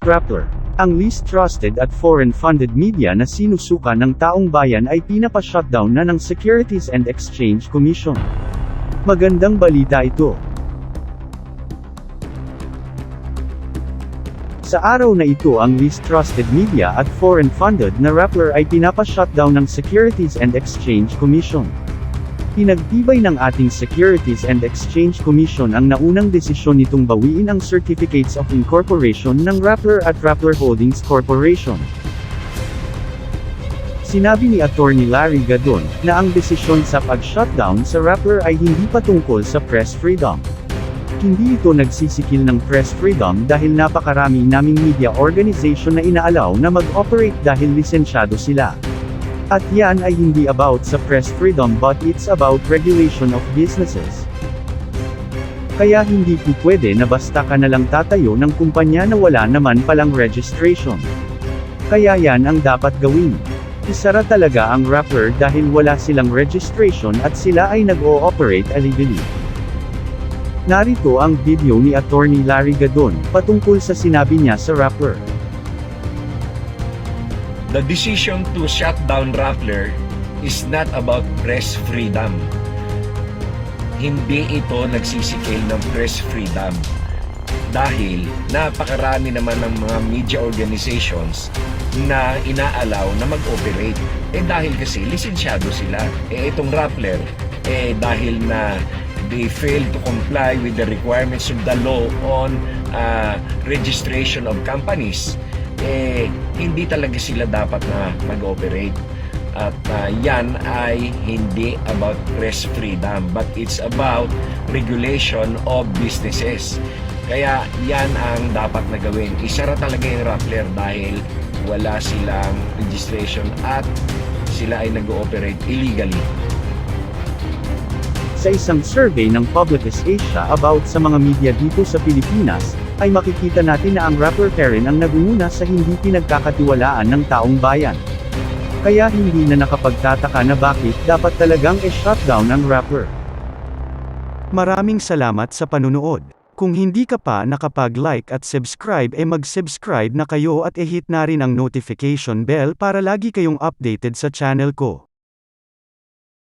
Rappler. Ang least trusted at foreign-funded media na sinusuka ng taong bayan ay pinapa-shutdown na ng Securities and Exchange Commission. Magandang balita ito. Sa araw na ito ang least trusted media at foreign-funded na Rappler ay pinapa-shutdown ng Securities and Exchange Commission. Pinagtibay ng ating Securities and Exchange Commission ang naunang desisyon nitong bawiin ang Certificates of Incorporation ng Rappler at Rappler Holdings Corporation. Sinabi ni Attorney Larry Gadon, na ang desisyon sa pag-shutdown sa Rappler ay hindi patungkol sa press freedom. Hindi ito nagsisikil ng press freedom dahil napakarami naming media organization na inaalaw na mag-operate dahil lisensyado sila. At yan ay hindi about sa press freedom but it's about regulation of businesses. Kaya hindi po pwede na basta ka na lang tatayo ng kumpanya na wala naman palang registration. Kaya yan ang dapat gawin. Isara talaga ang Rappler dahil wala silang registration at sila ay nag-o-operate illegally. Narito ang video ni Attorney Larry Gadon, patungkol sa sinabi niya sa Rappler. The decision to shut down Rappler is not about press freedom. Hindi ito nagsisikil ng press freedom. Dahil napakarami naman ng mga media organizations na inaalaw na mag-operate. Dahil kasi lisensyado sila. Itong Rappler, dahil na they failed to comply with the requirements of the law on registration of companies, hindi talaga sila dapat na mag-operate. At yan ay hindi about press freedom, but it's about regulation of businesses. Kaya yan ang dapat na gawin. Isara talaga yung Rappler dahil wala silang registration at sila ay nag-ooperate illegally. Sa isang survey ng Publicis Asia about sa mga media dito sa Pilipinas, ay makikita natin na ang Rappler pa rin ang nagunguna sa hindi pinagkakatiwalaan ng taong bayan. Kaya hindi na nakapagtataka na bakit dapat talagang i-shutdown ang Rappler. Maraming salamat sa panunood. Kung hindi ka pa nakapag-like at subscribe mag-subscribe na kayo at i-hit na rin ang notification bell para lagi kayong updated sa channel ko.